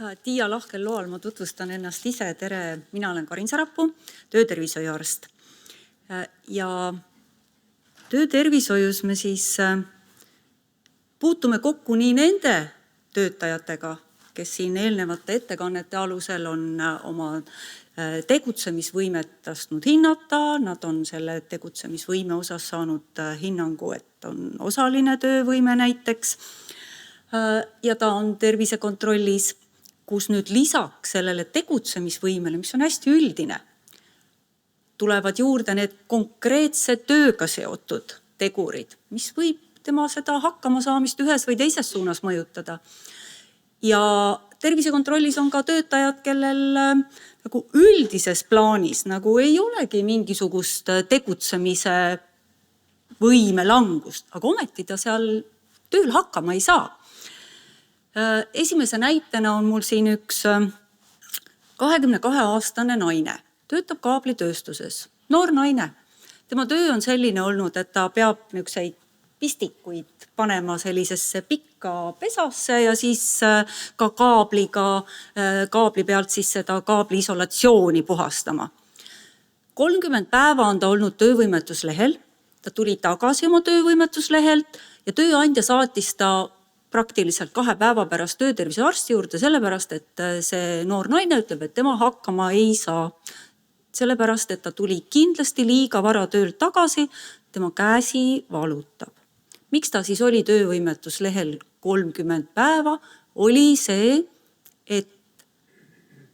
Tiia lahkel loal ma tutvustan ennast ise. Tere, mina olen Karin Sarapuu, töötervishoiuarst. Ja töötervishoius me siis puutume kokku nii nende töötajatega, kes siin eelnevate ettekannete alusel on oma tegutsemisvõimet tahtnud hinnata. Nad on selle tegutsemisvõime osas saanud hinnangu, et on osaline töövõime näiteks. Ja ta on tervisekontrollis, kus nüüd lisaks sellele tegutsemisvõimele, mis on hästi üldine, tulevad juurde need konkreetse tööga seotud tegurid, mis võib tema seda hakkamasaamist ühes või teises suunas mõjutada. Ja tervisekontrollis on ka töötajad, kellel nagu üldises plaanis nagu ei olegi mingisugust tegutsemise võime langust, aga ometi ta seal tööl hakkama ei saa. Esimese näitena on mul siin üks 22-aastane naine. Töötab kaablitööstuses. Noor naine. Tema töö on selline olnud, et ta peab niisuguseid pistikuid panema sellisesse pikka pesasse ja siis ka kaabli pealt siis seda kaabli isolatsiooni puhastama. 30 päeva on ta olnud töövõimetuslehel. Ta tuli tagasi oma töövõimetuslehelt ja tööandja saatis ta praktiliselt 2 päeva pärast töötervisearsti juurde, sellepärast, et see noor naine ütleb, et tema hakkama ei saa. Sellepärast, et ta tuli kindlasti liiga vara töölt tagasi, tema käsi valutab. Miks ta siis oli töövõimetuslehel 30 päeva? Oli see, et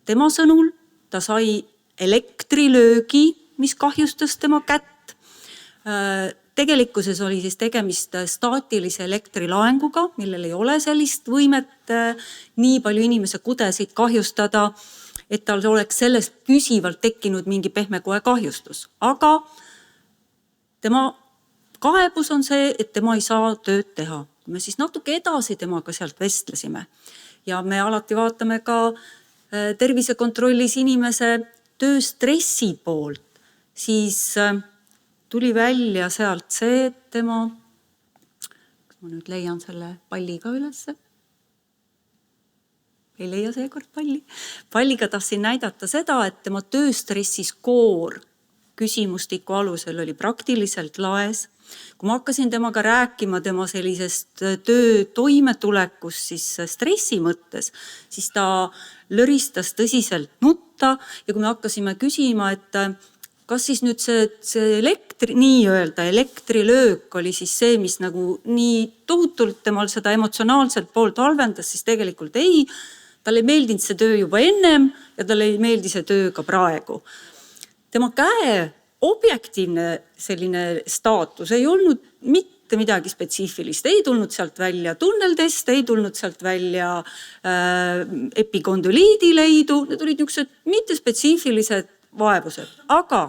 tema sõnul ta sai elektrilöögi, mis kahjustas tema kätt. Tegelikkuses oli siis tegemist staatilise elektrilaenguga, millel ei ole sellist võimet nii palju inimese kudesid kahjustada, et tal oleks sellest püsivalt tekkinud mingi pehme koe kahjustus. Aga tema kaebus on see, et tema ei saa tööd teha. Me siis natuke edasi temaga sealt vestlesime. Ja me alati vaatame ka tervisekontrollis inimese tööstressi poolt, siis tuli välja sealt see, et tema, kas ma nüüd leian selle palli ka ülesse? Ei leia seekord palli. Palliga tahtsin näidata seda, et tema tööstressis koor küsimustiku alusel oli praktiliselt laes. Kui ma hakkasin temaga rääkima tema sellisest töö toimetulekust siis stressi mõttes, siis ta lõristas tõsiselt nutta ja kui me hakkasime küsima, et kas siis nüüd see nii-öelda elektrilöök oli siis see, mis nagu nii tohutult temal seda emotsionaalselt poolt halvendas, siis tegelikult ei. Talle ei meeldinud see töö juba ennem ja talle ei meeldi see töö ka praegu. Tema käe objektiivne selline staatus ei olnud mitte midagi spetsiifilist. Ei tulnud sealt välja tunneltest, ei tulnud sealt välja epikondyliidileidu. Need olid niisugused mitte spetsiifilised vaevused, aga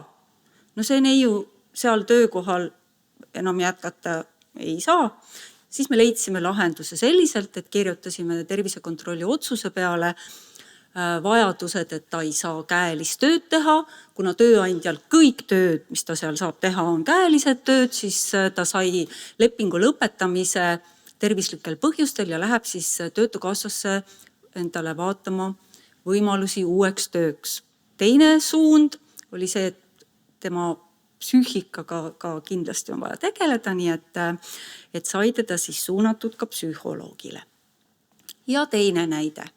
see neiu seal töökohal enam jätkata ei saa. Siis me leidsime lahenduse selliselt, et kirjutasime tervisekontrolli otsuse peale vajadused, et ta ei saa käelist tööd teha. Kuna tööandjal kõik tööd, mis ta seal saab teha, on käelised tööd, siis ta sai lepingu lõpetamise tervislikel põhjustel ja läheb siis töötukassasse endale vaatama võimalusi uueks tööks. Teine suund oli see, et tema psüühikaga ka kindlasti on vaja tegeleda, nii et sai teda siis suunatud ka psühholoogile. Ja teine näide.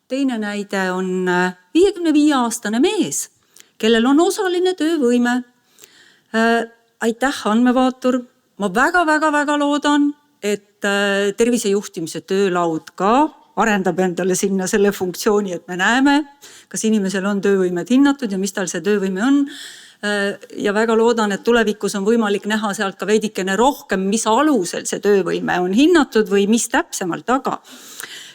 Teine näide on 55-aastane mees, kellel on osaline töövõime. Aitäh, andmevaatur. Ma väga loodan, et tervisejuhtimise töölaud ka arendab endale sinna selle funktsiooni, et me näeme, kas inimesel on töövõimed hinnatud ja mis tal see töövõime on. Ja väga loodan, et tulevikus on võimalik näha sealt ka veidikene rohkem, mis alusel see töövõime on hinnatud või mis täpsemalt aga.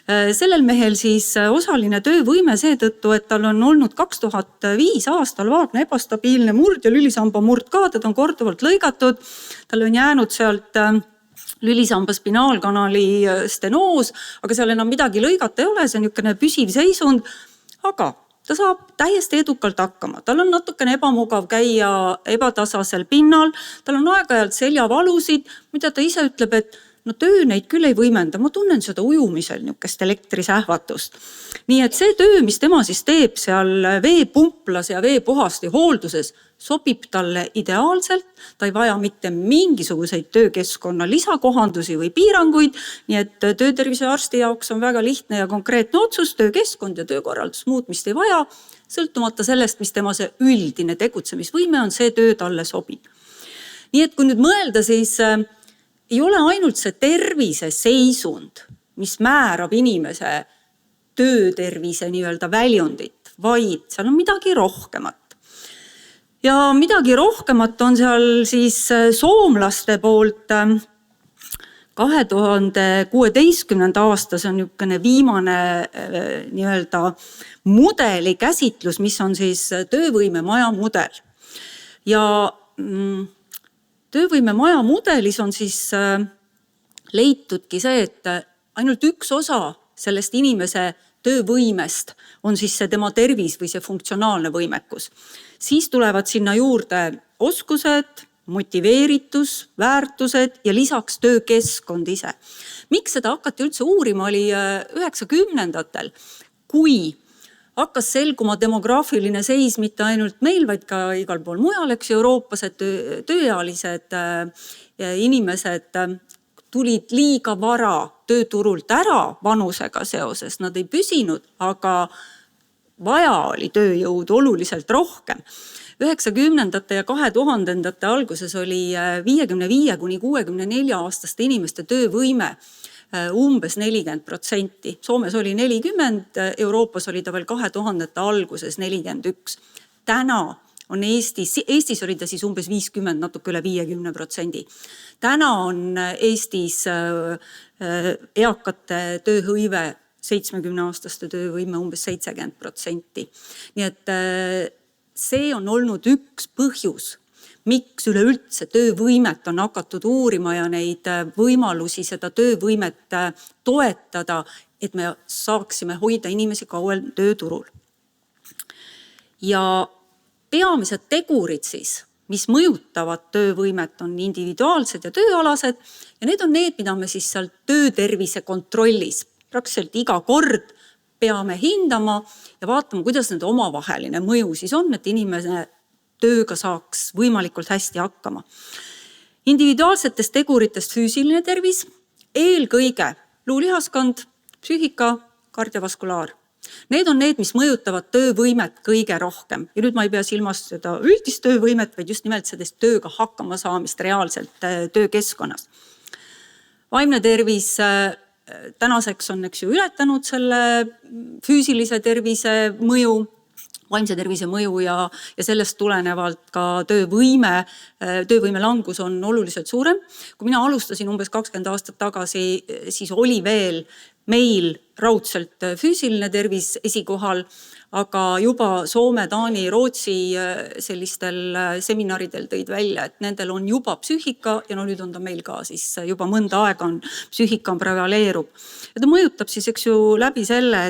Sellel mehel siis osaline töövõime seetõttu, et tal on olnud 2005 aastal vaagne ebastabiilne murd ja lülisamba murd ka, teda on korduvalt lõigatud. Tal on jäänud sealt lülisamba spinaalkanali stenoos, aga seal enam midagi lõigata ei ole, see on niisugune püsiv seisund, aga ta saab täiesti edukalt hakkama. Tal on natukene ebamugav käia ebatasasel pinnal, tal on aeg-ajalt seljavalusid, mida ta ise ütleb, et no töö neid küll ei võimenda, ma tunnen seda ujumisel niisugust elektrisähvatust. Nii et see töö, mis tema siis teeb seal veepumplas ja veepuhasti hoolduses, sobib talle ideaalselt, ta ei vaja mitte mingisuguseid töökeskkonna lisakohandusi või piiranguid, nii et töötervisearsti jaoks on väga lihtne ja konkreetne otsus, töökeskkond ja töökorraldus muutmist ei vaja, sõltumata sellest, mis tema see üldine tegutsemisvõime on, see töö talle sobib. Nii et kui nüüd mõelda, siis ei ole ainult see tervise seisund, mis määrab inimese töötervise nii-öelda väljundit, vaid seal on midagi rohkemat. Ja midagi rohkemat on seal siis soomlaste poolt 2016. aasta, see on niisugune viimane nii-öelda mudeli käsitlus, mis on siis töövõimemaja mudel. Ja töövõimemaja mudelis on siis leitudki see, et ainult üks osa sellest inimese töövõimest on siis see tema tervis või see funktsionaalne võimekus. Siis tulevad sinna juurde oskused, motiveeritus, väärtused ja lisaks töökeskkond ise. Miks seda hakati üldse uurima oli 90-ndatel, kui hakkas selguma demograafiline seis mitte ainult meil, vaid ka igal pool mujal, eks Euroopas, et tööealised inimesed tulid liiga vara tööturult ära vanusega seoses. Nad ei püsinud, aga vaja oli tööjõudu oluliselt rohkem. 90-ndate ja 2000-ndate alguses oli 55–64 aastaste inimeste töövõime umbes 40%. Soomes oli 40%, Euroopas oli ta veel 2000-ndate alguses 41%. Täna on Eestis oli ta siis umbes 50, natuke üle 50%. Täna on Eestis eakate tööhõive 70-aastaste töövõime umbes 70%. Nii et see on olnud üks põhjus, miks üleüldse töövõimet on hakatud uurima ja neid võimalusi seda töövõimet toetada, et me saaksime hoida inimesi kauem tööturul. Ja peamised tegurid siis, mis mõjutavad töövõimet, on individuaalsed ja tööalased ja need on need, mida me siis seal töötervise kontrollis praktiliselt iga kord peame hindama ja vaatama, kuidas nende omavaheline mõju siis on, et inimene tööga saaks võimalikult hästi hakkama. Individuaalsetest teguritest füüsiline tervis, eelkõige luulihaskond, psüühika, kardiovaskulaar. Need on need, mis mõjutavad töövõimet kõige rohkem. Ja nüüd ma ei pea silmas seda üldist töövõimet, vaid just nimelt sellest tööga hakkama saamist reaalselt töökeskkonnas. Vaimne tervis tänaseks on ületanud selle füüsilise tervise mõju, vaimse tervise mõju ja sellest tulenevalt ka töövõime langus on oluliselt suurem. Kui mina alustasin umbes 20 aastat tagasi, siis oli veel meil raudselt füüsiline tervis esikohal, aga juba Soome, Taani, Rootsi sellistel seminaridel tõid välja, et nendel on juba psüühika ja nüüd on ta meil ka siis juba mõnda aega on psüühika prevaleerub. Ja ta mõjutab siis eks ju läbi selle,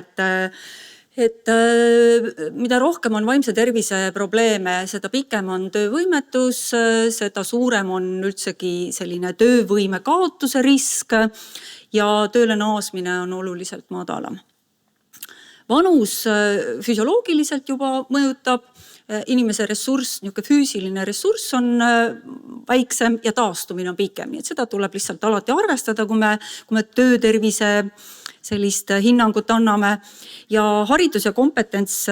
et mida rohkem on vaimse tervise probleeme, seda pikem on töövõimetus, seda suurem on üldsegi selline töövõime kaotuse risk ja tööle naasmine on oluliselt madalam. Vanus füsioloogiliselt juba mõjutab, inimese ressurss, niisugune füüsiline ressurss on väiksem ja taastumine on pikem. Nii et seda tuleb lihtsalt alati arvestada, kui me töötervise sellist hinnangut anname. Ja haridus ja kompetents,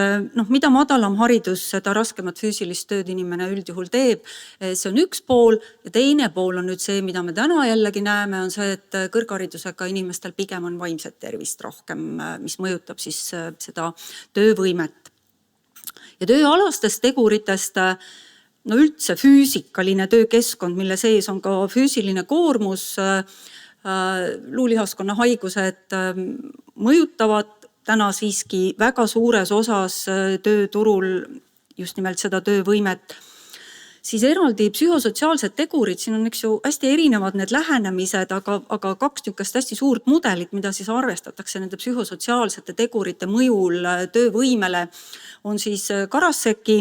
mida madalam haridus, seda raskemat füüsilist tööd inimene üldjuhul teeb. See on üks pool ja teine pool on nüüd see, mida me täna jällegi näeme, on see, et kõrgharidusega inimestel pigem on vaimset tervist rohkem, mis mõjutab siis seda töövõimet. Ja tööalastest teguritest, üldse füüsikaline töökeskkond, mille sees on ka füüsiline koormus, luulihaskonna haigused mõjutavad täna siiski väga suures osas tööturul just nimelt seda töövõimet. Siis eraldi psühhosotsiaalsed tegurid, siin on eks ju hästi erinevad need lähenemised, aga kaks niisugust hästi suurt mudelit, mida siis arvestatakse nende psühhosotsiaalsete tegurite mõjul töövõimele, on siis Karaseki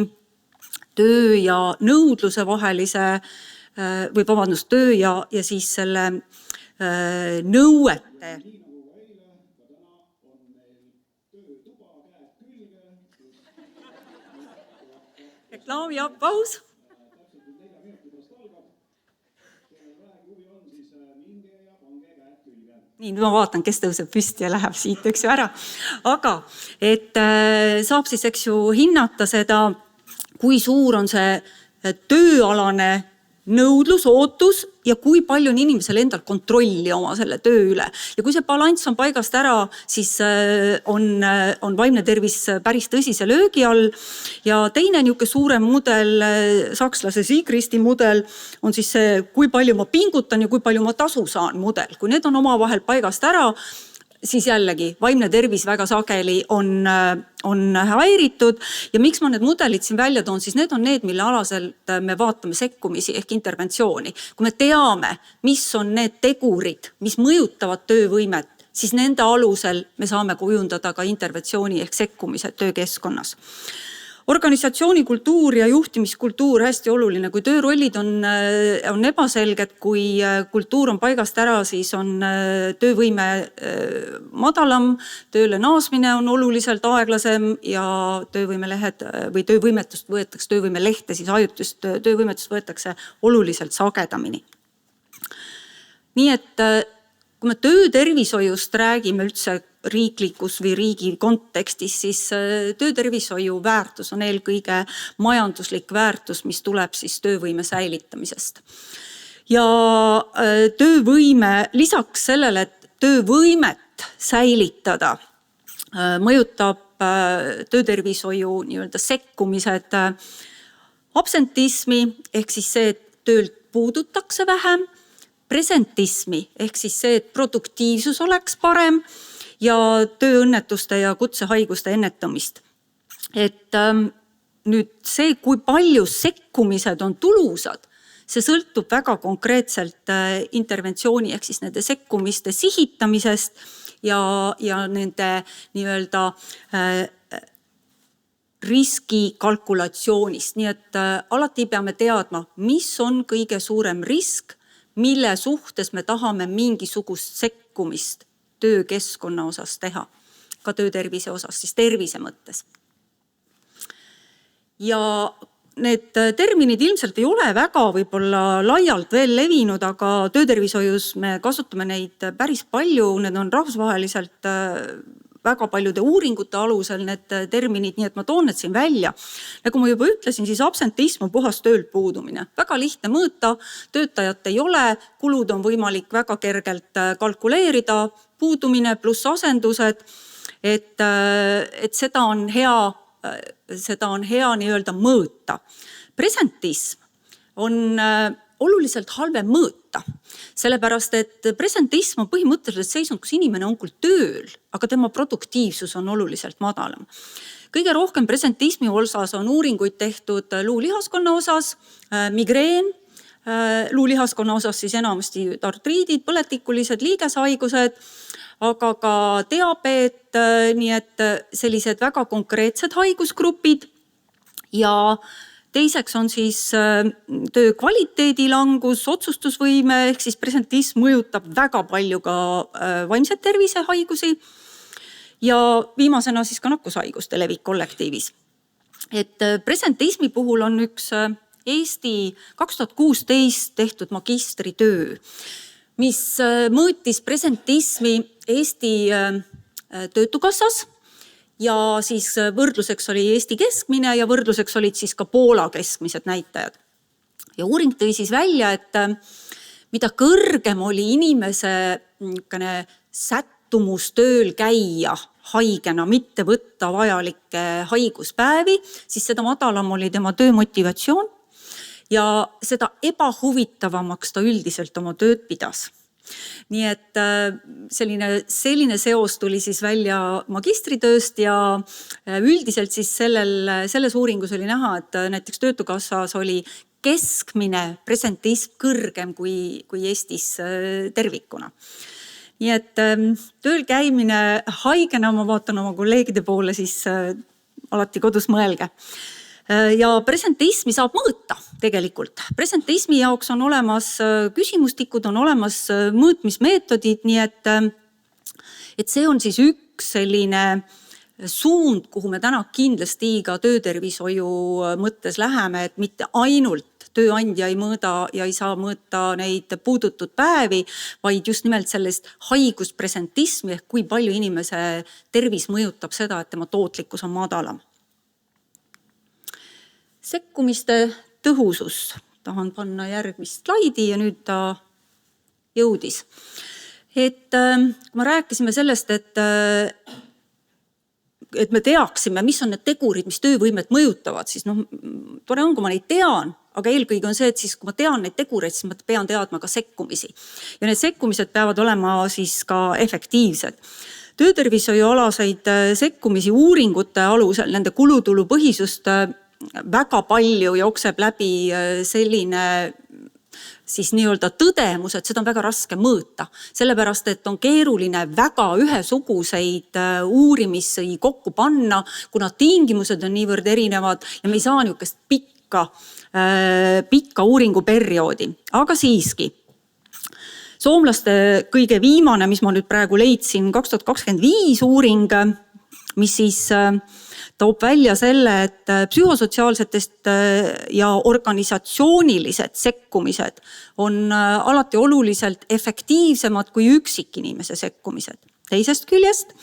töö ja nõudluse vahelise, töö ja siis selle nõuete. Reklaam ja paus. Nii, nüüd ma vaatan, kes tõuseb püsti ja läheb siit, eks ju, ära. Aga et saab siis, eks ju, hinnata seda, kui suur on see tööalane nõudlus, ootus ja kui palju on inimesel endal kontrolli oma selle töö üle. Ja kui see balanss on paigast ära, siis on vaimne tervis päris tõsise löögi all. Ja teine niisugune suurem mudel, sakslase Sigristi mudel, on siis see, kui palju ma pingutan ja kui palju ma tasu saan mudel. Kui need on omavahel paigast ära, siis jällegi vaimne tervis väga sageli on häiritud ja miks ma need mudelid siin välja toon, siis need on need, mille alaselt me vaatame sekkumisi ehk interventsiooni. Kui me teame, mis on need tegurid, mis mõjutavad töövõimet, siis nende alusel me saame kujundada ka interventsiooni ehk sekkumised töökeskkonnas. Organisatsiooni kultuur ja juhtimiskultuur hästi oluline, kui töörollid on ebaselged, kui kultuur on paigast ära, siis on töövõime madalam, tööle naasmine on oluliselt aeglasem ja töövõimelehed või töövõimetust võetakse, töövõimelehte, siis ajutist töövõimetust võetakse oluliselt sagedamini. Nii et kui me töötervishoiust räägime üldse riiklikus või riigi kontekstis, siis töötervishoiu väärtus on eelkõige majanduslik väärtus, mis tuleb siis töövõime säilitamisest. Ja töövõime, lisaks sellele, et töövõimet säilitada, mõjutab töötervishoiu nii-öelda sekkumised absentismi, ehk siis see, et töölt puudutakse vähem, presentismi, ehk siis see, et produktiivsus oleks parem ja tööõnnetuste ja kutsehaiguste ennetamist. Et nüüd see, kui palju sekkumised on tulusad, see sõltub väga konkreetselt interventsiooni ehk siis nende sekkumiste sihitamisest ja nende nii-öelda riskikalkulatsioonist. Nii et alati peame teadma, mis on kõige suurem risk, mille suhtes me tahame mingisugust sekkumist töökeskkonna osas teha, ka töötervise osas, siis tervise mõttes. Ja need terminid ilmselt ei ole väga võib-olla laialt veel levinud, aga töötervishoius me kasutame neid päris palju, need on rahvusvaheliselt väga paljude uuringute alusel need terminid, nii et ma toon need siin välja. Nagu ma juba ütlesin, siis absentism on puhas töölt puudumine. Väga lihtne mõõta, töötajat ei ole, kulud on võimalik väga kergelt kalkuleerida, puudumine pluss asendused, et seda on hea nii-öelda mõõta. Presentism on oluliselt halvem mõõta, sellepärast et presentism on põhimõtteliselt seisund, kus inimene on küll tööl, aga tema produktiivsus on oluliselt madalam. Kõige rohkem presentismi osas on uuringuid tehtud luulihaskonna osas, migreen, luulihaskonna osas siis enamasti artriidid, põletikulised liigeshaigused, aga ka diabeet, nii et sellised väga konkreetsed haigusgrupid ja teiseks on siis töö kvaliteedi langus, otsustusvõime, ehk siis presentism mõjutab väga palju ka vaimset tervisehaigusi ja viimasena siis ka nakkushaiguste levik kollektiivis. Et presentismi puhul on üks Eesti 2016 tehtud magistritöö, mis mõõtis presentismi Eesti Töötukassas ja siis võrdluseks oli Eesti keskmine ja võrdluseks olid siis ka Poola keskmised näitajad. Ja uuring tõi siis välja, et mida kõrgem oli inimese sättumus tööl käia haigena, mitte võtta vajalikke haiguspäevi, siis seda madalam oli tema töömotivatsioon ja seda ebahuvitavamaks ta üldiselt oma tööd pidas. Nii et selline seos tuli siis välja magistritööst ja üldiselt siis selles uuringus oli näha, et näiteks Töötukassas oli keskmine presentism kõrgem kui Eestis tervikuna. Nii et tööl käimine haigena, ma vaatan oma kolleegide poole, siis alati kodus mõelge. Ja presenteismi saab mõõta tegelikult. Presenteismi jaoks on olemas küsimustikud, on olemas mõõtmismeetodid, nii et see on siis üks selline suund, kuhu me täna kindlasti ka töötervishoiu mõttes läheme, et mitte ainult tööandja ei mõõda ja ei saa mõõta neid puudutud päevi, vaid just nimelt sellest haiguspresentismi ehk kui palju inimese tervis mõjutab seda, et tema tootlikkus on madalam. Sekkumiste tõhusus. Tahan panna järgmist slaidi ja nüüd ta jõudis. Kui me rääkisime sellest, et me teaksime, mis on need tegurid, mis töövõimet mõjutavad, siis tore on, kui ma neid tean, aga eelkõige on see, et siis kui ma tean neid tegureid, siis ma pean teadma ka sekkumisi. Ja need sekkumised peavad olema siis ka efektiivsed. Töötervishoiualaseid sekkumisi uuringute alusel, nende kulutulu põhisust väga palju jookseb läbi selline siis nii-öelda tõdemus, et seda on väga raske mõõta. Sellepärast, et on keeruline väga ühesuguseid uurimisi kokku panna, kuna tingimused on niivõrd erinevad ja me ei saa niisugust pikka uuringuperioodi. Aga siiski, soomlaste kõige viimane, mis ma nüüd praegu leidsin, 2025 uuring, mis siis toob välja selle, et psühhosotsiaalsetest ja organisatsioonilised sekkumised on alati oluliselt efektiivsemad kui üksikinimese sekkumised. Teisest küljest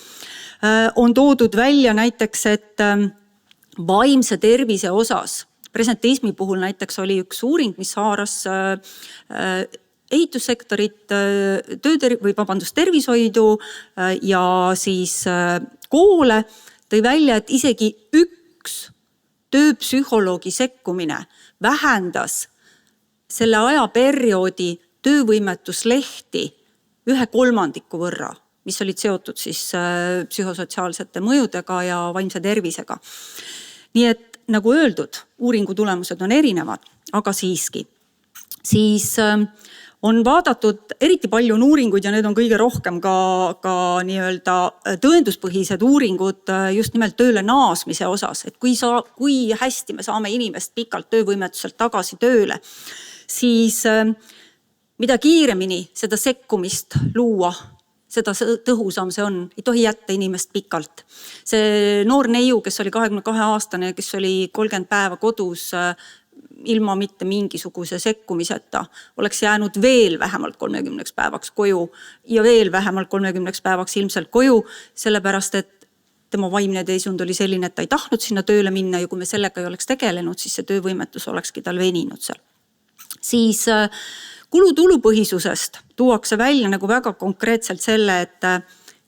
on toodud välja näiteks, et vaimse tervise osas, presenteismi puhul näiteks oli üks uuring, mis haaras ehitussektorit, tervishoidu ja siis koole, tõi välja, et isegi üks tööpsühholoogi sekkumine vähendas selle ajaperioodi töövõimetuslehti 1/3 võrra, mis olid seotud siis psühhosotsiaalsete mõjudega ja vaimse tervisega. Nii et nagu öeldud, uuringu tulemused on erinevad, aga siiski. Siis on vaadatud, eriti palju on uuringuid ja need on kõige rohkem ka nii-öelda tõenduspõhised uuringud just nimelt tööle naasmise osas, et kui hästi me saame inimest pikalt töövõimetuselt tagasi tööle, siis mida kiiremini seda sekkumist luua, seda tõhusam see on, ei tohi jätta inimest pikalt. See noor neiu, kes oli 22-aastane, kes oli 30 päeva kodus, ilma mitte mingisuguse sekkumiseta, oleks jäänud veel vähemalt 30 päevaks koju ja veel vähemalt 30 päevaks ilmselt koju, sellepärast et tema vaimne seisund oli selline, et ta ei tahtnud sinna tööle minna ja kui me sellega ei oleks tegelenud, siis see töövõimetus olekski tal veninud seal. Siis kulutulupõhisusest tuuakse välja nagu väga konkreetselt selle, et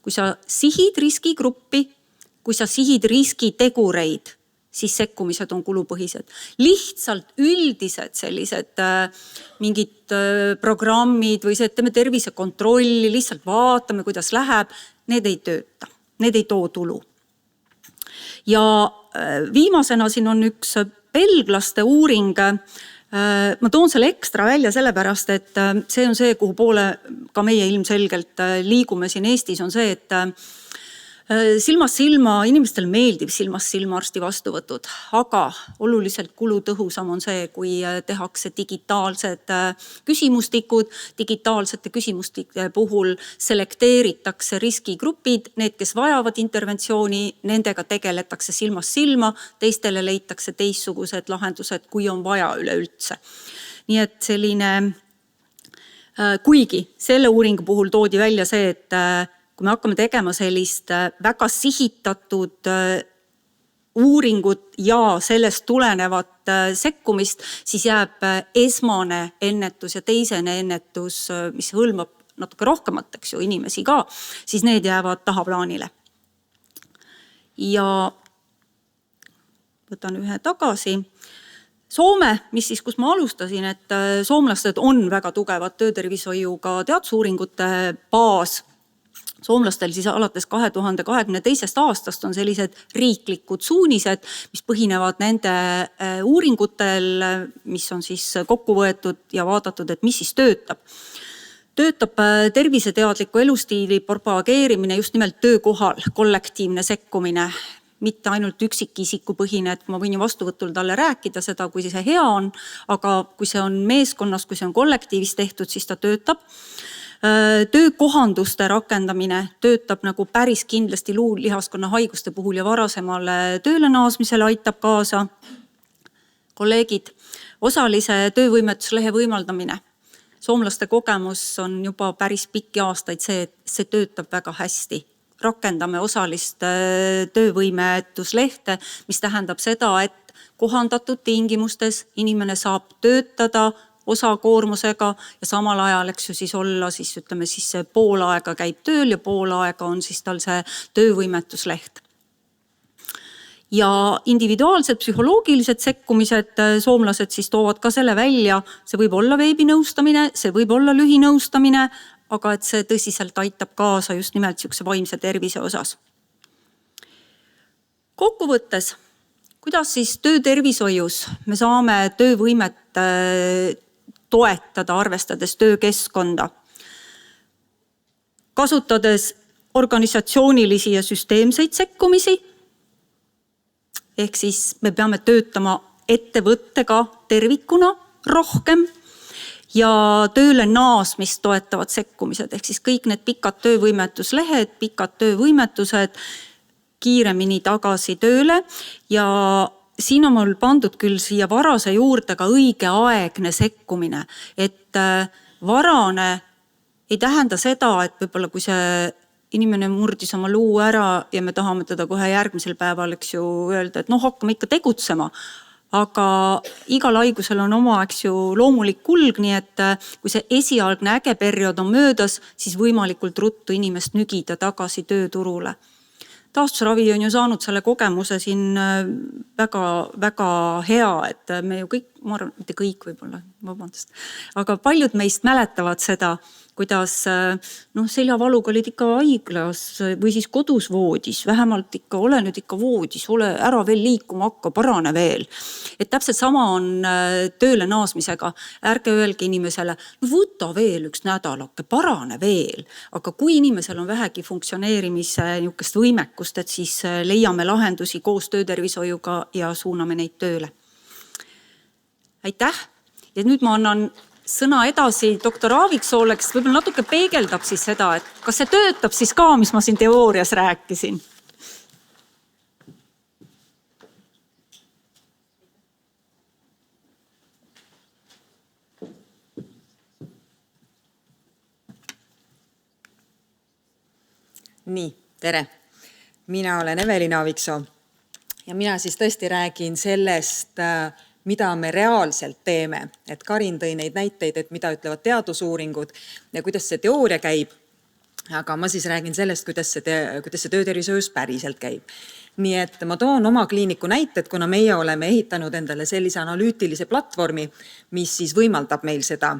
kui sa sihid riskigruppi, kui sa sihid riskitegureid, siis sekkumised on kulupõhised. Lihtsalt üldised sellised mingid programmid või see, et teeme tervisekontrolli, lihtsalt vaatame, kuidas läheb, need ei tööta, need ei too tulu. Ja viimasena siin on üks belglaste uuring. Ma toon selle ekstra välja sellepärast, et see on see, kuhu poole ka meie ilmselgelt liigume siin Eestis, on see, et silmast silma, inimestel meeldib silmast silma arsti vastuvõtud, aga oluliselt kulutõhusam on see, kui tehakse digitaalsed küsimustikud. Digitaalsete küsimustike puhul selekteeritakse riskigrupid, need, kes vajavad interventsiooni, nendega tegeletakse silmast silma, teistele leitakse teistsugused lahendused, kui on vaja üleüldse. Nii et selline, kuigi selle uuringu puhul toodi välja see, et kui me hakkame tegema sellist väga sihitatud uuringut ja sellest tulenevat sekkumist, siis jääb esmane ennetus ja teisene ennetus, mis hõlmab natuke rohkemat, eks ju, inimesi ka, siis need jäävad tahaplaanile. Ja võtan ühe tagasi. Soome, mis siis, kus ma alustasin, et soomlased on väga tugevad töötervishoiuga teadusuuringute baas. Soomlastel siis alates 2022. aastast on sellised riiklikud suunised, mis põhinevad nende uuringutel, mis on siis kokku võetud ja vaadatud, et mis siis töötab. Töötab terviseteadliku elustiili propageerimine just nimelt töökohal, kollektiivne sekkumine, mitte ainult üksikisikupõhine, et ma võin ju vastuvõtul talle rääkida seda, kui see hea on, aga kui see on meeskonnas, kui see on kollektiivis tehtud, siis ta töötab. Töökohanduste rakendamine töötab nagu päris kindlasti luu-lihaskonna haiguste puhul ja varasemale tööle naasmisele aitab kaasa. Kolleegid, osalise töövõimetuslehe võimaldamine. Soomlaste kogemus on juba päris pikki aastaid see, et see töötab väga hästi. Rakendame osalist töövõimetuslehte, mis tähendab seda, et kohandatud tingimustes inimene saab töötada osakoormusega ja samal ajal siis olla pool aega käib tööl ja pool aega on siis tal see töövõimetusleht. Ja individuaalsed psühholoogilised sekkumised, soomlased siis toovad ka selle välja, see võib olla veebinõustamine, see võib olla lühinõustamine, aga et see tõsiselt aitab kaasa just nimelt siukse vaimse tervise osas. Kokkuvõttes, kuidas siis töötervishoius me saame töövõimet toetada, arvestades töökeskkonda, kasutades organisatsioonilisi ja süsteemseid sekkumisi. Ehk siis me peame töötama ettevõttega tervikuna rohkem ja tööle naasmist toetavad sekkumised. Ehk siis kõik need pikad töövõimetuslehed, pikad töövõimetused kiiremini tagasi tööle ja siin on mul pandud küll siia varase juurde ka õigeaegne sekkumine, et varane ei tähenda seda, et võib-olla kui see inimene murdis oma luu ära ja me tahame teda kohe järgmisel päeval öelda, et hakkame ikka tegutsema, aga igal haigusel on oma loomulik kulg, nii et kui see esialgne äge periood on möödas, siis võimalikult ruttu inimest nügida tagasi tööturule. Taastusravi on ju saanud selle kogemuse siin väga, väga hea, et me ju kõik, ma arvan, mitte kõik võib-olla, vabandust, aga paljud meist mäletavad seda, kuidas seljavaluga olid ikka haiglas või siis kodus voodis, vähemalt ikka ole nüüd ikka voodis, ole ära veel liikuma hakka, parane veel. Et täpselt sama on tööle naasmisega, ärge öelge inimesele, võta veel üks nädalake, parane veel, aga kui inimesel on vähegi funktsioneerimise niukest võimekust, et siis leiame lahendusi koos töötervishoiuga ja suuname neid tööle. Aitäh! Ja nüüd ma annan sõna edasi doktor Aaviksoole, kes võib-olla natuke peegeldab siis seda, et kas see töötab siis ka, mis ma siin teoorias rääkisin. Nii, tere. Mina olen Evelin Aaviksoo ja mina siis tõesti räägin sellest, mida me reaalselt teeme. Et Karin tõi neid näiteid, et mida ütlevad teadusuuringud ja kuidas see teooria käib. Aga ma siis räägin sellest, kuidas see töötervishoius päriselt käib. Nii et ma toon oma kliiniku näited, kuna meie oleme ehitanud endale sellise analüütilise platvormi, mis siis võimaldab meil seda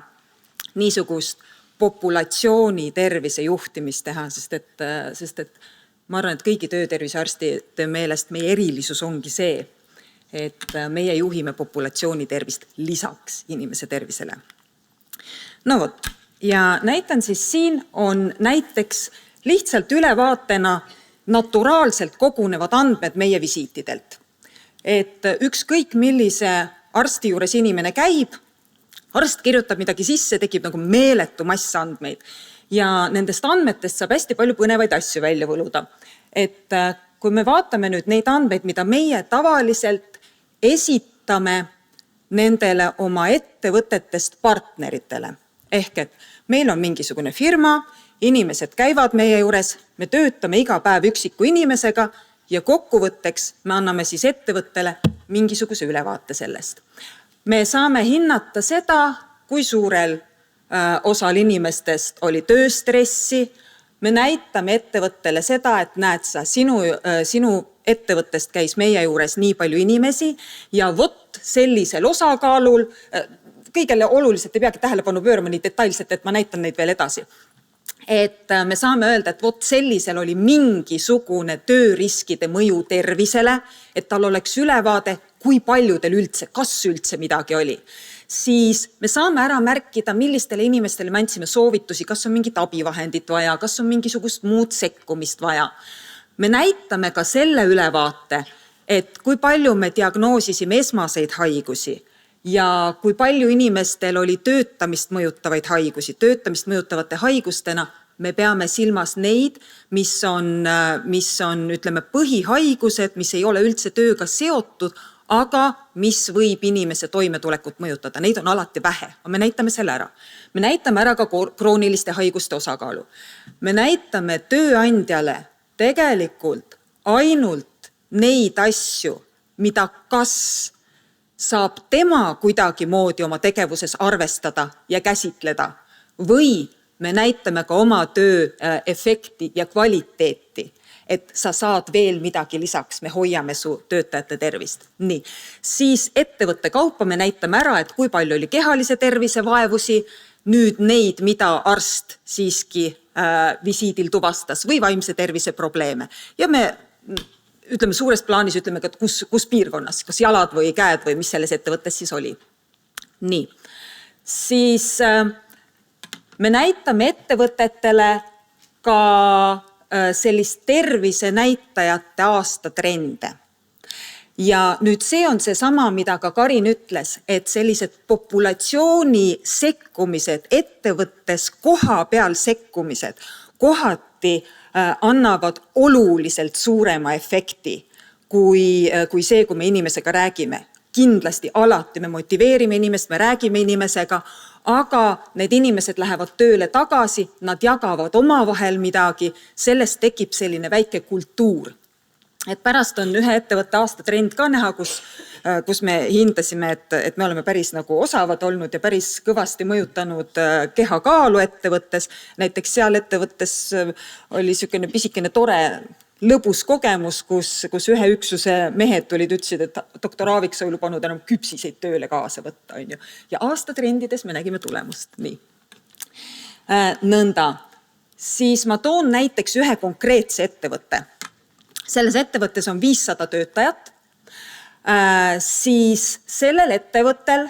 niisugust populatsiooni tervise juhtimist teha, sest et ma arvan, et kõigi töötervisearstide meelest meie erilisus ongi see, et meie juhime populatsiooni tervist lisaks inimese tervisele. No vot, ja näitan siis siin on näiteks lihtsalt ülevaatena naturaalselt kogunevad andmed meie visiitidelt. Et ükskõik millise arsti juures inimene käib, arst kirjutab midagi sisse, tekib nagu meeletu mass andmeid. Ja nendest andmetest saab hästi palju põnevaid asju välja võluda. Et kui me vaatame nüüd neid andmeid, mida meie tavaliselt esitame nendele oma ettevõtetest partneritele. Ehk et meil on mingisugune firma, inimesed käivad meie juures, me töötame iga päev üksiku inimesega ja kokkuvõtteks me anname siis ettevõttele mingisuguse ülevaate sellest. Me saame hinnata seda, kui suurel osal inimestest oli tööstressi. Me näitame ettevõttele seda, et näed sa, sinu ettevõttest käis meie juures nii palju inimesi ja vot sellisel osakaalul, kõigele oluliselt ei peagi tähelepanu pöörama nii detailselt, et ma näitan neid veel edasi. Et me saame öelda, et vot sellisel oli mingisugune tööriskide mõju tervisele, et tal oleks ülevaade, kui paljudel üldse, kas üldse midagi oli. Siis me saame ära märkida, millistele inimestele me andsime soovitusi, kas on mingit abivahendit vaja, kas on mingisugust muud sekkumist vaja. Me näitame ka selle ülevaate, et kui palju me diagnoosisime esmaseid haigusi ja kui palju inimestel oli töötamist mõjutavaid haigusi. Töötamist mõjutavate haigustena me peame silmas neid, mis on ütleme, põhihaigused, mis ei ole üldse tööga seotud, aga mis võib inimese toimetulekut mõjutada. Neid on alati vähe, aga me näitame selle ära. Me näitame ära ka krooniliste haiguste osakaalu. Me näitame tööandjale tegelikult ainult neid asju, mida kas saab tema kuidagi moodi oma tegevuses arvestada ja käsitleda või me näitame ka oma töö efekti ja kvaliteeti, et sa saad veel midagi lisaks, me hoiame su töötajate tervist. Nii, siis ettevõtte kaupa me näitame ära, et kui palju oli kehalise tervise vaevusi, nüüd neid, mida arst siiski visiidil tuvastas või vaimse tervise probleeme. Ja me ütleme suures plaanis, ütleme ka, kus piirkonnas, kas jalad või käed või mis selles ettevõttes siis oli. Nii, siis me näitame ettevõtetele ka sellist tervise näitajate aastatrende. Ja nüüd see on see sama, mida ka Karin ütles, et sellised populatsiooni sekkumised, ettevõttes koha peal sekkumised kohati annavad oluliselt suurema efekti kui see, kui me inimesega räägime. Kindlasti alati me motiveerime inimest, me räägime inimesega, aga need inimesed lähevad tööle tagasi, nad jagavad omavahel midagi, sellest tekib selline väike kultuur. Et pärast on ühe ettevõtte aastatrend ka näha, kus me hindasime, et me oleme päris nagu osavad olnud ja päris kõvasti mõjutanud kehakaalu ettevõttes. Näiteks seal ettevõttes oli niisugune pisikene tore lõbus kogemus, kus ühe üksuse mehed tulid, ütlesid, et doktor Aaviksoo ei lubanud enam küpsiseid tööle kaasa võtta. Ja aastatrendides me nägime tulemust. Nii. Nõnda. Siis ma toon näiteks ühe konkreetse ettevõtte. Selles ettevõttes on 500 töötajat. Siis sellel ettevõttel,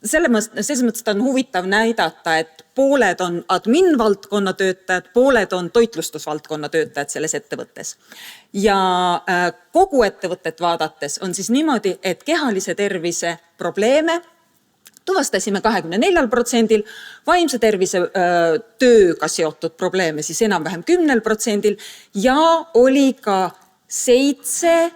selles mõttes on huvitav näidata, et pooled on admin-valdkonna töötajad, pooled on toitlustusvaldkonna töötajad selles ettevõttes. Ja kogu ettevõtet vaadates on siis niimoodi, et kehalise tervise probleeme tuvastasime 24%, vaimse tervise tööga seotud probleeme siis enam-vähem 10% ja oli ka 7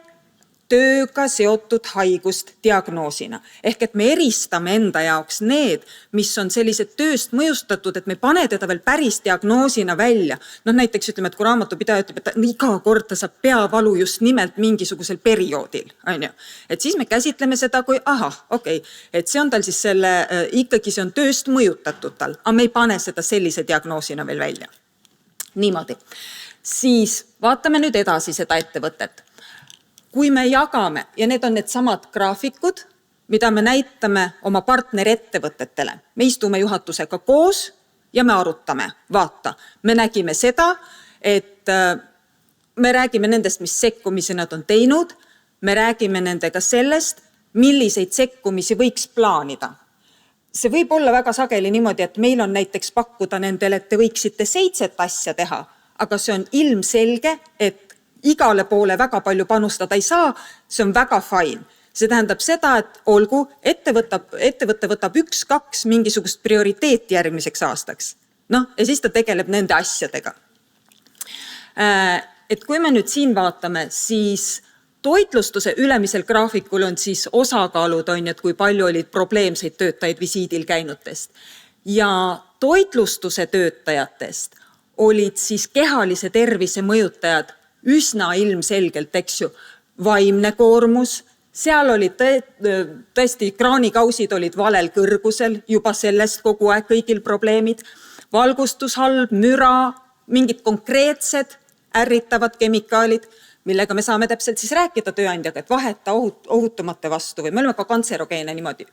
tööga seotud haigust diagnoosina. Ehk et me eristame enda jaoks need, mis on sellised tööst mõjustatud, et me pane teda veel päris diagnoosina välja. Näiteks ütleme, et kui raamatupidaja ütleb, et iga kord ta saab peavalu just nimelt mingisugusel perioodil. Et siis me käsitleme seda kui, et see on tal siis ikkagi see on tööst mõjutatud tal, aga me ei pane seda sellise diagnoosina veel välja. Niimoodi. Siis vaatame nüüd edasi seda ettevõtet. Kui me jagame, ja need on need samad graafikud, mida me näitame oma partnerettevõtetele. Me istume juhatusega koos ja me arutame. Vaata, me nägime seda, et me räägime nendest, mis sekkumisi nad on teinud, me räägime nendega sellest, milliseid sekkumisi võiks plaanida. See võib olla väga sageli niimoodi, et meil on näiteks pakkuda nendele, et te võiksite 7 asja teha, aga see on ilmselge, et igale poole väga palju panustada ei saa, see on väga fine. See tähendab seda, et olgu, ettevõte võtab 1-2 mingisugust prioriteeti järgmiseks aastaks. Ja siis ta tegeleb nende asjadega. Et kui me nüüd siin vaatame, siis toitlustuse ülemisel graafikul on siis osakaalud, et kui palju olid probleemseid töötajaid visiidil käinutest. Ja toitlustuse töötajatest olid siis kehalise tervise mõjutajad üsna ilmselgelt, vaimne koormus, seal olid tõesti kraanikausid olid valel kõrgusel, juba sellest kogu aeg kõigil probleemid, valgustushalb, müra, mingid konkreetsed ärritavad kemikaalid, millega me saame täpselt siis rääkida tööandjaga, et vaheta ohutumate vastu või me oleme ka kantserogeene niimoodi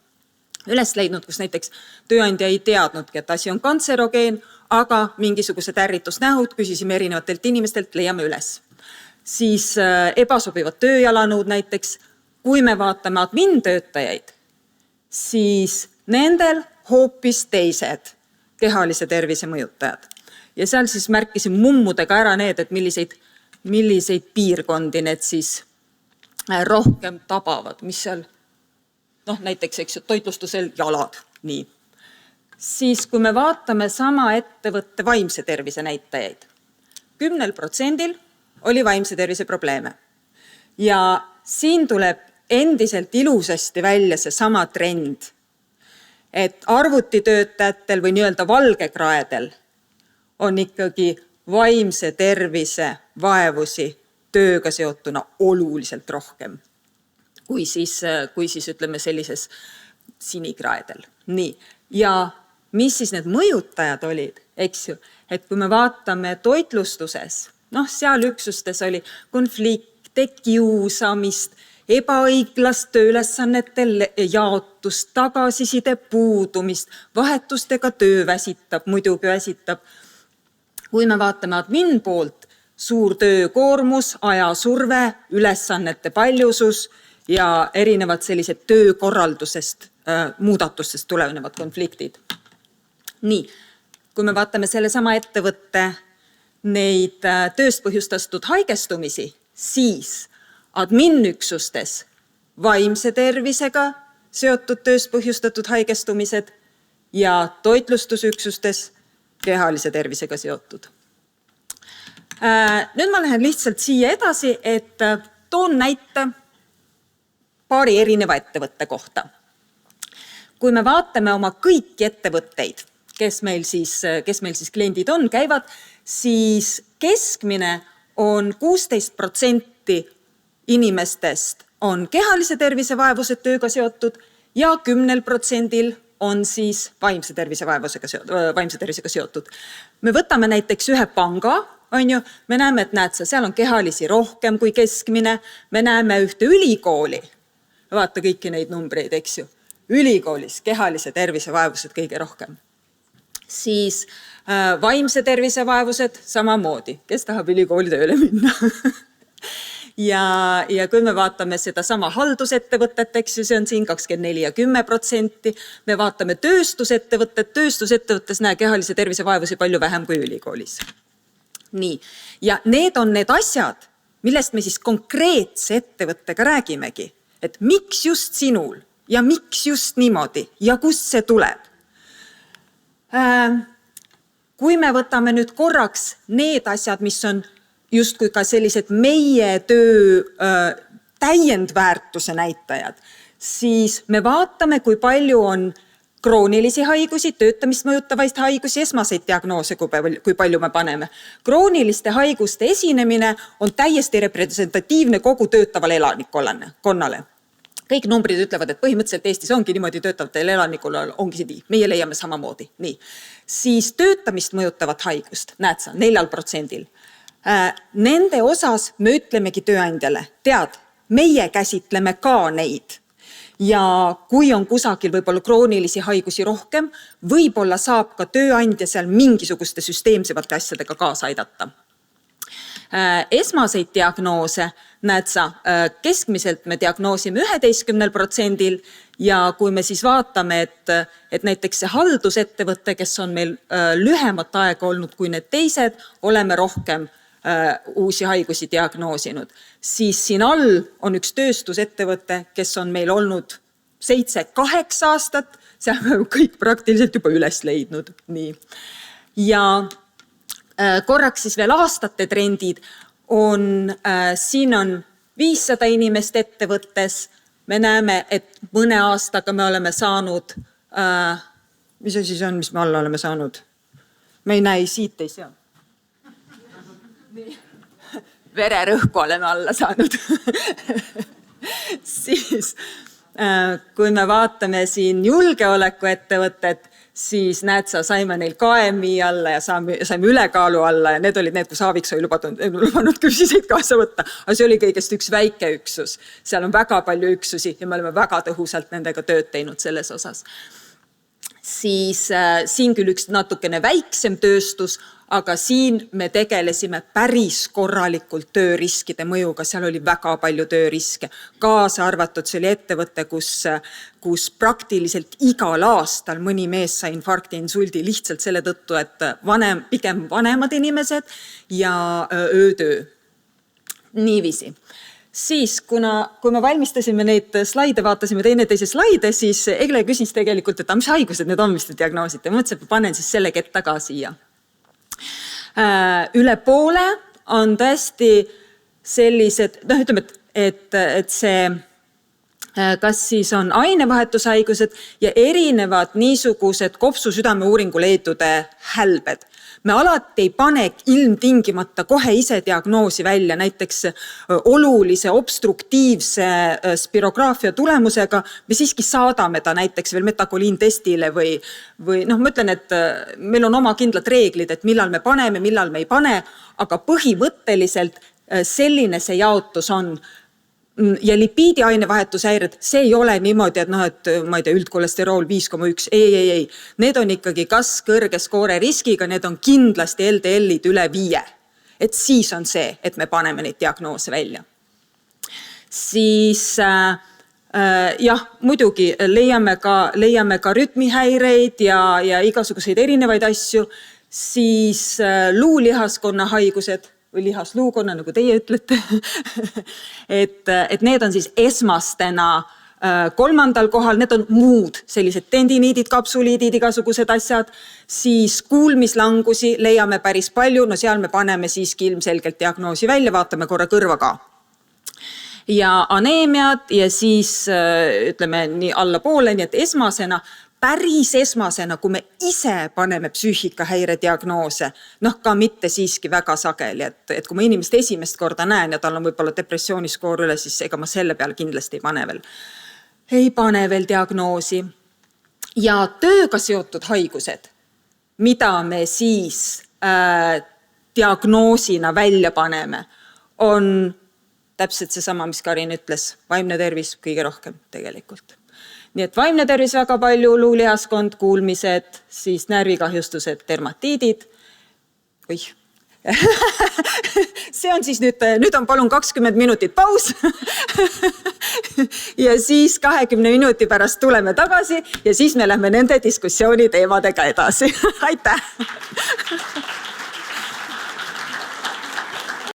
üles leidnud, kus näiteks tööandja ei teadnudki, et asi on kantserogeen, aga mingisugused ärritusnähud, küsisime erinevatelt inimestelt, leiame üles. Siis ebasobivad tööjalanõud näiteks, kui me vaatame admin-töötajaid, siis nendel hoopis teised kehalise tervise mõjutajad. Ja seal siis märkisin mummudega ära need, et milliseid milliseid piirkondi need siis rohkem tabavad, mis seal, näiteks eks ju, toitlustusel jalad, nii. Siis kui me vaatame sama ettevõtte vaimse tervise näitajaid, 10% oli vaimse tervise probleeme. Ja siin tuleb endiselt ilusasti välja see sama trend, et arvutitöötajatel või nii-öelda valgekraedel on ikkagi vaimse tervise vaevusi tööga seotuna oluliselt rohkem kui siis ütleme sellises sinikraedel. Nii. Ja mis siis need mõjutajad olid, eks ju, et kui me vaatame toitlustuses, seal üksustes oli konflikte, kiusamist, ebaõiglast tööülesannete jaotust, tagasiside puudumist, vahetustega töö muidugi väsitab. Kui me vaatame admin poolt, suur töökoormus, ajasurve, ülesannete paljusus ja erinevad sellised töökorraldusest, muudatustest tulenevad konfliktid. Nii, kui me vaatame selle sama ettevõtte neid tööst põhjustatud haigestumisi, siis adminüksustes vaimse tervisega seotud tööst põhjustatud haigestumised ja toitlustusüksustes kehalise tervisega seotud. Nüüd ma lähen lihtsalt siia edasi, et toon näite paari erineva ettevõtte kohta. Kui me vaatame oma kõiki ettevõtteid, kes meil siis kliendid on, käivad, siis keskmine on 16% inimestest on kehalise tervise vaevused tööga seotud ja 10% on siis vaimse tervisega seotud. Me võtame näiteks ühe panga, on ju, me näeme, et seal on kehalisi rohkem kui keskmine, me näeme ühte ülikooli, vaata kõiki neid numbreid, eks ju, ülikoolis kehalise tervise vaevused kõige rohkem. Siis vaimse tervise vaevused samamoodi, kes tahab ülikooli tööle minna. Ja kui me vaatame seda sama haldusettevõtet, eks ju, see on siin 24 ja 10%, me vaatame tööstusettevõttes kehalise tervise vaevusi palju vähem kui ülikoolis. Nii, ja need on need asjad, millest me siis konkreetse ettevõttega räägimegi, et miks just sinul ja miks just niimoodi ja kust see tuleb. Kui me võtame nüüd korraks need asjad, mis on justkui ka sellised meie töö täiendväärtuse näitajad, siis me vaatame, kui palju on kroonilisi haigusi, töötamist mõjutavaid haigusi, esmaseid diagnoose, kui palju me paneme. Krooniliste haiguste esinemine on täiesti representatiivne kogu töötavale elanikkonnale. Kõik numbrid ütlevad, et põhimõtteliselt Eestis ongi niimoodi töötavatel elanikkonnal ongi nii. Meie leiame samamoodi. Nii. Siis töötamist mõjutavat haigust, näed sa, 4%. Nende osas me ütlemegi tööandjale, tead, meie käsitleme ka neid. Ja kui on kusagil võib-olla kroonilisi haigusi rohkem, võib-olla saab ka tööandja seal mingisuguste süsteemsevate asjadega kaasa aidata. Esmaseid diagnoose, näed sa, keskmiselt me diagnoosime 11% ja kui me siis vaatame, et näiteks see haldusettevõte, kes on meil lühemat aega olnud kui need teised, oleme rohkem uusi haigusi diagnoosinud, siis siin all on üks tööstusettevõte, kes on meil olnud 7-8 aastat, seal me kõik praktiliselt juba üles leidnud. Nii. Ja korraks siis veel aastate trendid on, siin on 500 inimest ettevõttes, me näeme, et mõne aastaga me oleme saanud, mis see siis on, mis me alla oleme saanud? Me ei näe, siit ei sea. Vererõhku oleme alla saanud. Siis, kui me vaatame siin julgeolekuettevõtted, siis näed sa, saime neil KMI alla ja saime ülekaalu alla ja need olid need, kus Aaviksoo ei lubanud küpsiseid kaasa võtta. Aga see oli kõigest üks väike üksus. Seal on väga palju üksusi ja me oleme väga tõhusalt nendega tööd teinud selles osas. Siis siin küll üks natukene väiksem tööstus, aga siin me tegelesime päris korralikult tööriskide mõjuga, seal oli väga palju tööriske. Kaasa arvatud, see oli ettevõte, kus praktiliselt igal aastal mõni mees sai infarkti, insuldi lihtsalt selle tõttu, et pigem vanemad inimesed ja öötöö. Niiviisi. Siis, kui me valmistasime neid slaide, vaatasime teineteise slaide, siis Egle küsis tegelikult, et mis haigused need on, mis te diagnoosite. Mõtlesin, et ma panen siis selle ketta ka siia. Üle poole on tõesti sellised, ütleme, et see kas siis on ainevahetushaigused ja erinevad niisugused kopsu-südameuuringu leedude hälbed. Me alati ei pane ilmtingimata kohe ise diagnoosi välja, näiteks olulise obstruktiivse spirograafia tulemusega me siiski saadame ta näiteks veel metakoliintestile või ma ütlen, et meil on oma kindlad reeglid, et millal me paneme, millal me ei pane, aga põhimõtteliselt selline see jaotus on. Ja lipiidi ainevahetushäired, see ei ole niimoodi, et ma ei tea, üldkolesterool 5,1, ei. Need on ikkagi kas kõrge skoore riskiga, need on kindlasti LDL-id üle 5. Et siis on see, et me paneme neid diagnoose välja. Siis jah, muidugi leiame ka rütmihäireid ja igasuguseid erinevaid asju. Siis luulihaskonna haigused või lihasluukonna, nagu teie ütlete. et need on siis esmastena 3. kohal, need on muud sellised tendiniidid, kapsuliidid, igasugused asjad. Siis kuulmislangusi leiame päris palju, seal me paneme siiski ilmselgelt diagnoosi välja, vaatame korra kõrva ka. Ja aneemiad ja siis ütleme nii alla poole, nii et päris esmasena, kui me ise paneme psüühikahäire diagnoose, ka mitte siiski väga sageli, et kui ma inimest esimest korda näen ja tal on võib-olla depressiooniskoor üle, siis ega ma selle peale kindlasti ei pane veel diagnoosi. Ja tööga seotud haigused, mida me siis diagnoosina välja paneme, on täpselt seesama, mis Karin ütles, vaimne tervis kõige rohkem tegelikult. Nii et vaimne tervis väga palju, luulihaskond, kuulmised, siis närvikahjustused, dermatiidid. See on siis nüüd on palun 20 minutit paus ja siis 20 minuti pärast tuleme tagasi ja siis me lähme nende diskussiooni teemadega edasi. Aitäh!